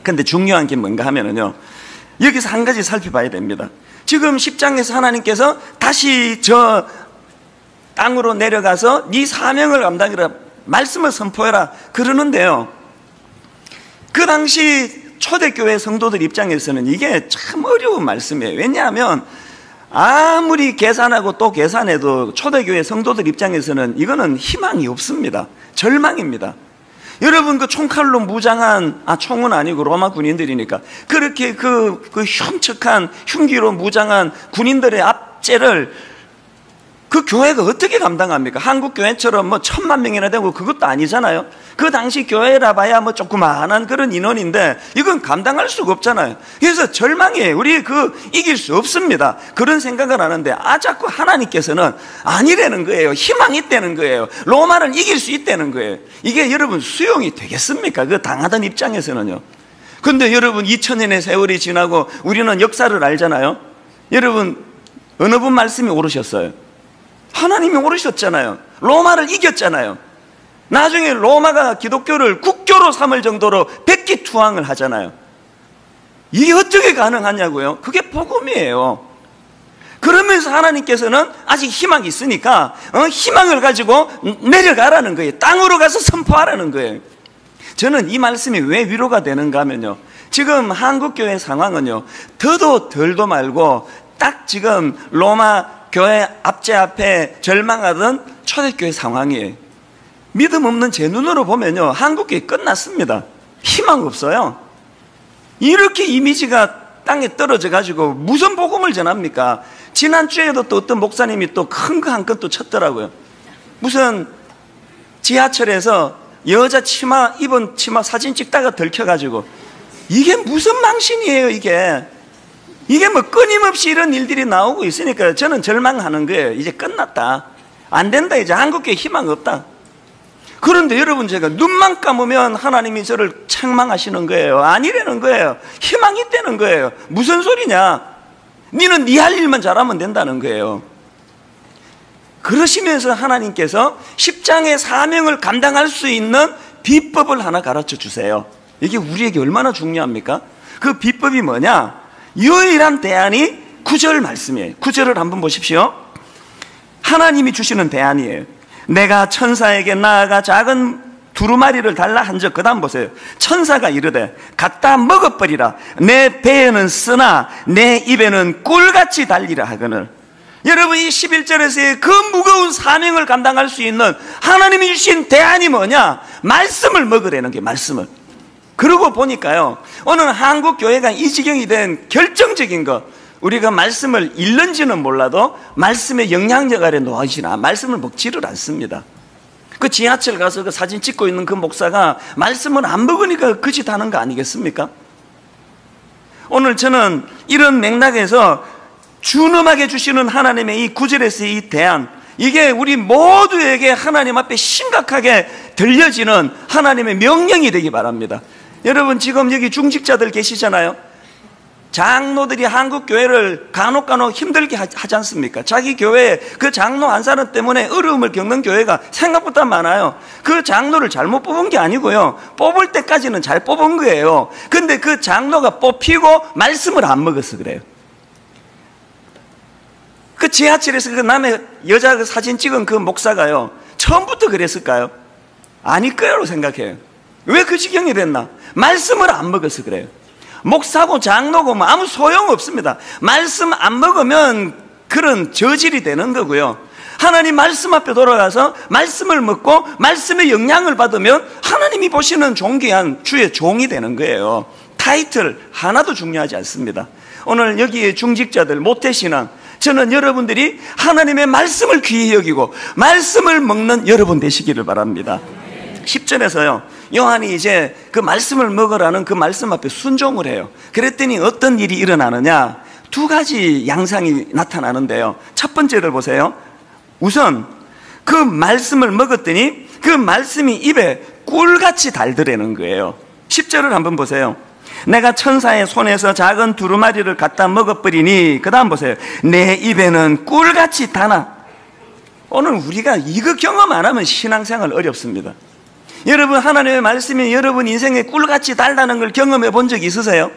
근데 중요한 게 뭔가 하면은요, 여기서 한 가지 살펴봐야 됩니다. 지금 10장에서 하나님께서 다시 저 땅으로 내려가서 네 사명을 감당해라, 말씀을 선포해라 그러는데요, 그 당시 초대교회 성도들 입장에서는 이게 참 어려운 말씀이에요. 왜냐하면 아무리 계산하고 또 계산해도 초대교회 성도들 입장에서는 이거는 희망이 없습니다. 절망입니다. 여러분, 그 총칼로 무장한, 총은 아니고 로마 군인들이니까, 그렇게 그 흉측한 흉기로 무장한 군인들의 압제를 그 교회가 어떻게 감당합니까? 한국 교회처럼 뭐 1000,000명이나 되고 그것도 아니잖아요. 그 당시 교회라 봐야 뭐 조그마한 그런 인원인데 이건 감당할 수가 없잖아요. 그래서 절망이에요. 우리 이길 수 없습니다. 그런 생각을 하는데 자꾸 하나님께서는 아니라는 거예요. 희망이 있다는 거예요. 로마를 이길 수 있다는 거예요. 이게 여러분 수용이 되겠습니까? 그 당하던 입장에서는요. 근데 여러분 2000년의 세월이 지나고 우리는 역사를 알잖아요. 여러분 어느 분 말씀이 오르셨어요? 하나님이 오르셨잖아요. 로마를 이겼잖아요. 나중에 로마가 기독교를 국교로 삼을 정도로 백기투항을 하잖아요. 이게 어떻게 가능하냐고요? 그게 복음이에요. 그러면서 하나님께서는 아직 희망이 있으니까 희망을 가지고 내려가라는 거예요. 땅으로 가서 선포하라는 거예요. 저는 이 말씀이 왜 위로가 되는가 하면요, 지금 한국교회 상황은요, 더도 덜도 말고 딱 지금 로마 교회 압제 앞에 절망하던 초대교회 상황이에요. 믿음 없는 제 눈으로 보면요, 한국교회 끝났습니다. 희망 없어요. 이렇게 이미지가 땅에 떨어져 가지고 무슨 복음을 전합니까? 지난주에도 또 어떤 목사님이 또 큰 거 한 건 또 쳤더라고요. 무슨 지하철에서 여자 치마 입은 치마 사진 찍다가 들켜가지고, 이게 무슨 망신이에요 이게 뭐 끊임없이 이런 일들이 나오고 있으니까 저는 절망하는 거예요. 이제 끝났다, 안 된다, 이제 한국교회 희망 없다. 그런데 여러분, 제가 눈만 감으면 하나님이 저를 책망하시는 거예요. 아니라는 거예요. 희망이 있다는 거예요. 무슨 소리냐, 니는 니 할 일만 잘하면 된다는 거예요. 그러시면서 하나님께서 10장의 사명을 감당할 수 있는 비법을 하나 가르쳐 주세요. 이게 우리에게 얼마나 중요합니까? 그 비법이 뭐냐? 유일한 대안이 9절 말씀이에요. 9절을 한번 보십시오. 하나님이 주시는 대안이에요. 내가 천사에게 나아가 작은 두루마리를 달라 한적, 그 다음 보세요. 천사가 이르되 갖다 먹어버리라. 내 배에는 쓰나 내 입에는 꿀같이 달리라 하거늘. 여러분, 이 11절에서의 그 무거운 사명을 감당할 수 있는 하나님이 주신 대안이 뭐냐? 말씀을 먹으라는 게, 말씀을. 그러고 보니까요, 오늘 한국 교회가 이 지경이 된 결정적인 것, 우리가 말씀을 읽는지는 몰라도 말씀의 영향력 아래 놓아지나 말씀을 먹지를 않습니다. 그 지하철 가서 그 사진 찍고 있는 그 목사가 말씀을 안 먹으니까 그 짓 하는 거 아니겠습니까? 오늘 저는 이런 맥락에서 준엄하게 주시는 하나님의 이 9절에서의 이 대안, 이게 우리 모두에게 하나님 앞에 심각하게 들려지는 하나님의 명령이 되기 바랍니다. 여러분, 지금 여기 중직자들 계시잖아요. 장로들이 한국 교회를 간혹 힘들게 하지 않습니까? 자기 교회에 그 장로 한 사람 때문에 어려움을 겪는 교회가 생각보다 많아요. 그 장로를 잘못 뽑은 게 아니고요, 뽑을 때까지는 잘 뽑은 거예요. 근데 그 장로가 뽑히고 말씀을 안 먹어서 그래요. 그 지하철에서 그 남의 여자 그 사진 찍은 그 목사가요, 처음부터 그랬을까요? 아닐 거라고 생각해요. 왜 그 지경이 됐나? 말씀을 안 먹어서 그래요. 목사고 장로고 뭐 아무 소용없습니다. 말씀 안 먹으면 그런 저질이 되는 거고요. 하나님 말씀 앞에 돌아가서 말씀을 먹고 말씀의 영향을 받으면 하나님이 보시는 존귀한 주의 종이 되는 거예요. 타이틀 하나도 중요하지 않습니다. 오늘 여기에 중직자들, 모태신앙, 저는 여러분들이 하나님의 말씀을 귀히 여기고 말씀을 먹는 여러분 되시기를 바랍니다. 10절에서요, 요한이 이제 그 말씀을 먹으라는 그 말씀 앞에 순종을 해요. 그랬더니 어떤 일이 일어나느냐? 두 가지 양상이 나타나는데요. 첫 번째를 보세요. 우선 그 말씀을 먹었더니 그 말씀이 입에 꿀같이 달더라는 거예요. 10절을 한번 보세요. 내가 천사의 손에서 작은 두루마리를 갖다 먹어버리니, 그 다음 보세요. 내 입에는 꿀같이 다나. 오늘 우리가 이거 경험 안 하면 신앙생활 어렵습니다. 여러분, 하나님의 말씀이 여러분 인생에 꿀같이 달다는 걸 경험해 본 적 있으세요?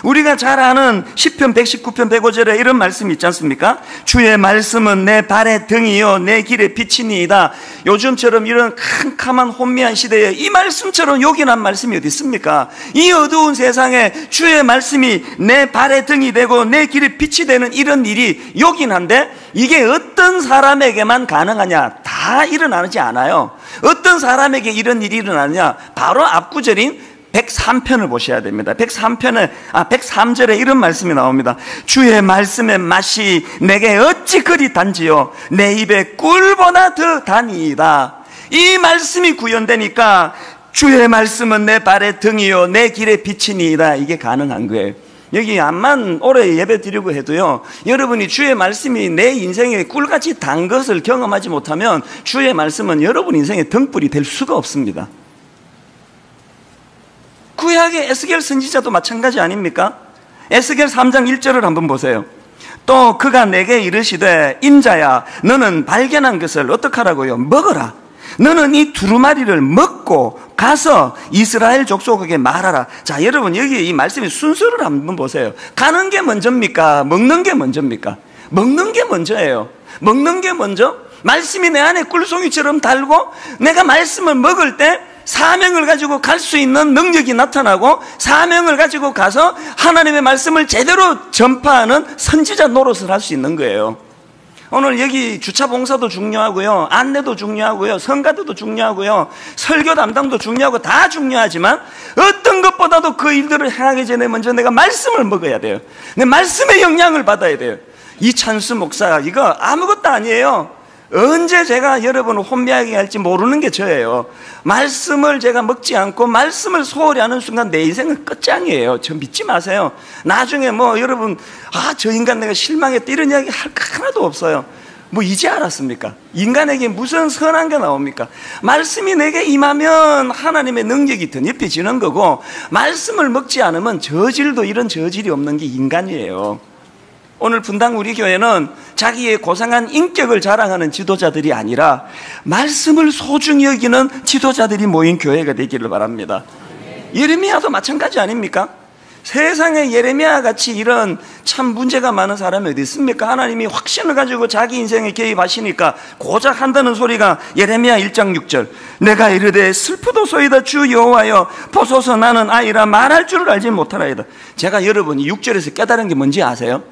우리가 잘 아는 시편 119편 105절에 이런 말씀이 있지 않습니까? 주의 말씀은 내 발의 등이요 내 길의 빛이니이다. 요즘처럼 이런 캄캄한 혼미한 시대에 이 말씀처럼 요긴한 말씀이 어디 있습니까? 이 어두운 세상에 주의 말씀이 내 발의 등이 되고 내 길의 빛이 되는 이런 일이 요긴한데, 이게 어떤 사람에게만 가능하냐? 다 일어나지 않아요. 어떤 사람에게 이런 일이 일어나느냐? 바로 앞구절인 103편을 보셔야 됩니다. 103절에 이런 말씀이 나옵니다. 주의 말씀의 맛이 내게 어찌 그리 단지요 내 입에 꿀보다 더 다니이다. 이 말씀이 구현되니까 주의 말씀은 내 발의 등이요 내 길의 빛이니이다. 이게 가능한 거예요. 여기 암만 오래 예배 드리고 해도요, 여러분이 주의 말씀이 내 인생에 꿀같이 단 것을 경험하지 못하면 주의 말씀은 여러분 인생의 등불이 될 수가 없습니다. 구약의 에스겔 선지자도 마찬가지 아닙니까? 에스겔 3장 1절을 한번 보세요. 또 그가 내게 이르시되 인자야 너는 발견한 것을 어떡하라고요? 먹어라. 너는 이 두루마리를 먹고 가서 이스라엘 족속에게 말하라. 자, 여러분 여기 이 말씀의 순서를 한번 보세요. 가는 게 먼저입니까? 먹는 게 먼저입니까? 먹는 게 먼저예요. 먹는 게 먼저. 말씀이 내 안에 꿀송이처럼 달고 내가 말씀을 먹을 때 사명을 가지고 갈 수 있는 능력이 나타나고, 사명을 가지고 가서 하나님의 말씀을 제대로 전파하는 선지자 노릇을 할 수 있는 거예요. 오늘 여기 주차 봉사도 중요하고요, 안내도 중요하고요, 성가대도 중요하고요, 설교 담당도 중요하고 다 중요하지만 어떤 것보다도 그 일들을 행하기 전에 먼저 내가 말씀을 먹어야 돼요. 내 말씀의 영향을 받아야 돼요. 이찬수 목사 이거 아무것도 아니에요. 언제 제가 여러분을 혼미하게 할지 모르는 게 저예요. 말씀을 제가 먹지 않고 말씀을 소홀히 하는 순간 내 인생은 끝장이에요. 저 믿지 마세요. 나중에 뭐 여러분 저 인간 내가 실망했다 이런 이야기 할 거 하나도 없어요. 뭐 이제 알았습니까? 인간에게 무슨 선한 게 나옵니까? 말씀이 내게 임하면 하나님의 능력이 덧입혀지는 거고, 말씀을 먹지 않으면 저질도 이런 저질이 없는 게 인간이에요. 오늘 분당 우리 교회는 자기의 고상한 인격을 자랑하는 지도자들이 아니라 말씀을 소중히 여기는 지도자들이 모인 교회가 되기를 바랍니다. 예레미야도 마찬가지 아닙니까? 세상에 예레미야 같이 이런 참 문제가 많은 사람이 어디 있습니까? 하나님이 확신을 가지고 자기 인생에 개입하시니까 고작 한다는 소리가 예레미야 1장 6절. 내가 이르되 슬프도소이다 주 여호와여 보소서 나는 아이라 말할 줄을 알지 못하나이다. 제가 여러분이 6절에서 깨달은 게 뭔지 아세요?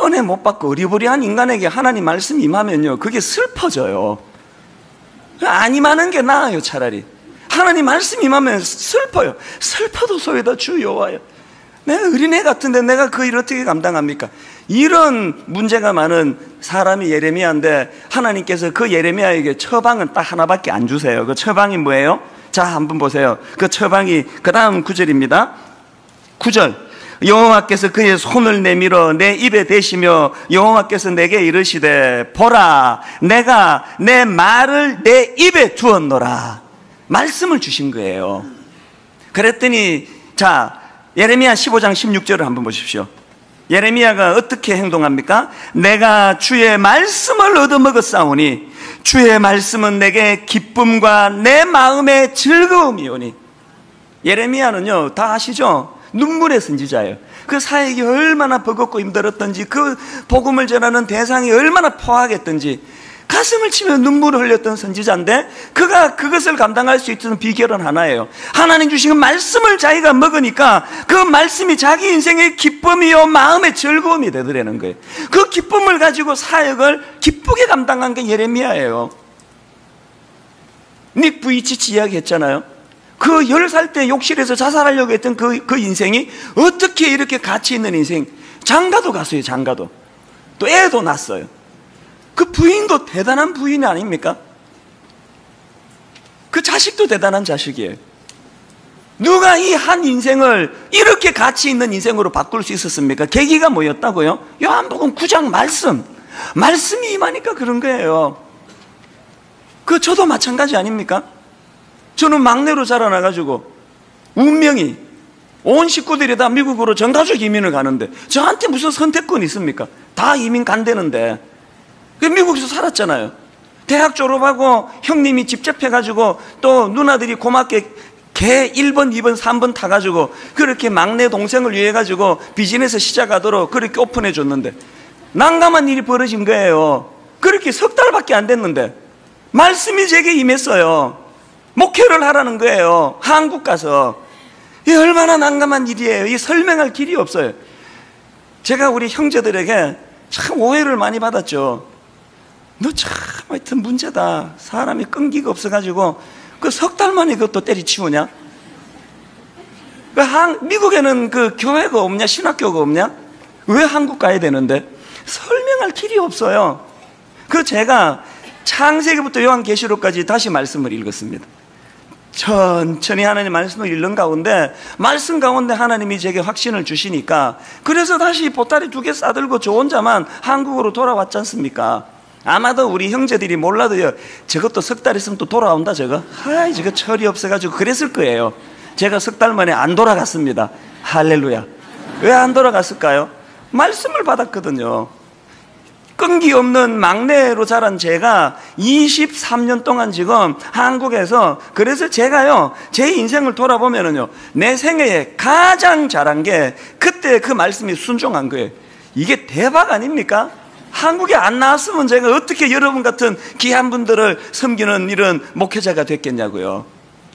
은혜 못 받고 어리버리한 인간에게 하나님 말씀이 임하면요, 그게 슬퍼져요. 안 임하는 게 나아요. 차라리 하나님 말씀이 임하면 슬퍼요. 슬퍼도소이다 주 여호와여. 내가 어린애 같은데 내가 그 일 어떻게 감당합니까? 이런 문제가 많은 사람이 예레미야인데, 하나님께서 그 예레미야에게 처방은 딱 하나밖에 안 주세요. 그 처방이 뭐예요? 자, 한번 보세요. 그 처방이 그 다음 9절입니다 9절. 여호와께서 그의 손을 내밀어 내 입에 대시며 여호와께서 내게 이르시되 보라 내가 내 말을 내 입에 두었노라. 말씀을 주신 거예요. 그랬더니 자, 예레미야 15장 16절을 한번 보십시오. 예레미야가 어떻게 행동합니까? 내가 주의 말씀을 얻어먹었사오니 주의 말씀은 내게 기쁨과 내 마음의 즐거움이오니. 예레미야는요, 다 아시죠? 눈물의 선지자예요. 그 사역이 얼마나 버겁고 힘들었던지, 그 복음을 전하는 대상이 얼마나 포악했던지 가슴을 치며 눈물을 흘렸던 선지자인데, 그가 그것을 감당할 수 있는 비결은 하나예요. 하나님 주신 말씀을 자기가 먹으니까 그 말씀이 자기 인생의 기쁨이요 마음의 즐거움이 되더라는 거예요. 그 기쁨을 가지고 사역을 기쁘게 감당한 게 예레미야예요. 닉 부이치치 이야기했잖아요. 그 10살 때 욕실에서 자살하려고 했던 그 인생이 어떻게 이렇게 가치 있는 인생, 장가도 갔어요. 장가도. 또 애도 낳았어요. 그 부인도 대단한 부인이 아닙니까? 그 자식도 대단한 자식이에요. 누가 이 한 인생을 이렇게 가치 있는 인생으로 바꿀 수 있었습니까? 계기가 뭐였다고요? 요한복음 9장 말씀이 임하니까 그런 거예요. 그 저도 마찬가지 아닙니까? 저는 막내로 자라나가지고 운명이 온 식구들이 다 미국으로 전가족 이민을 가는데 저한테 무슨 선택권이 있습니까? 다 이민 간대는데 미국에서 살았잖아요. 대학 졸업하고 형님이 직접 해가지고 또 누나들이 고맙게 개 1번, 2번, 3번 타가지고 그렇게 막내 동생을 위해 가지고 비즈니스 시작하도록 그렇게 오픈해 줬는데 난감한 일이 벌어진 거예요. 그렇게 석 달밖에 안 됐는데 말씀이 제게 임했어요. 목회를 하라는 거예요. 한국 가서. 이 얼마나 난감한 일이에요. 이 설명할 길이 없어요. 제가 우리 형제들에게 참 오해를 많이 받았죠. 너 참 하여튼 문제다. 사람이 끈기가 없어가지고 그 석 달 만에 그것도 때리치우냐? 미국에는 그 교회가 없냐? 신학교가 없냐? 왜 한국 가야 되는데? 설명할 길이 없어요. 그 제가 창세기부터 요한계시록까지 다시 말씀을 읽었습니다. 천천히 하나님 말씀을 읽는 가운데 말씀 가운데 하나님이 제게 확신을 주시니까 그래서 다시 보따리 2개 싸들고 저 혼자만 한국으로 돌아왔지 않습니까? 아마도 우리 형제들이 몰라도요, 저것도 석 달 있으면 또 돌아온다 저거. 저거 철이 없어가지고 그랬을 거예요. 제가 석 달 만에 안 돌아갔습니다. 할렐루야. 왜 안 돌아갔을까요? 말씀을 받았거든요. 끈기 없는 막내로 자란 제가 23년 동안 지금 한국에서, 그래서 제가요, 제 인생을 돌아보면은요, 내 생애에 가장 잘한 게 그때 그 말씀이 순종한 거예요. 이게 대박 아닙니까? 한국에 안 나왔으면 제가 어떻게 여러분 같은 귀한 분들을 섬기는 이런 목회자가 됐겠냐고요.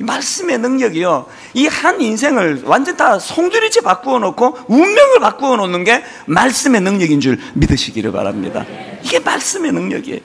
이 말씀의 능력이요, 이 한 인생을 완전 다 송두리째 바꾸어 놓고 운명을 바꾸어 놓는 게 말씀의 능력인 줄 믿으시기를 바랍니다. 이게 말씀의 능력이에요.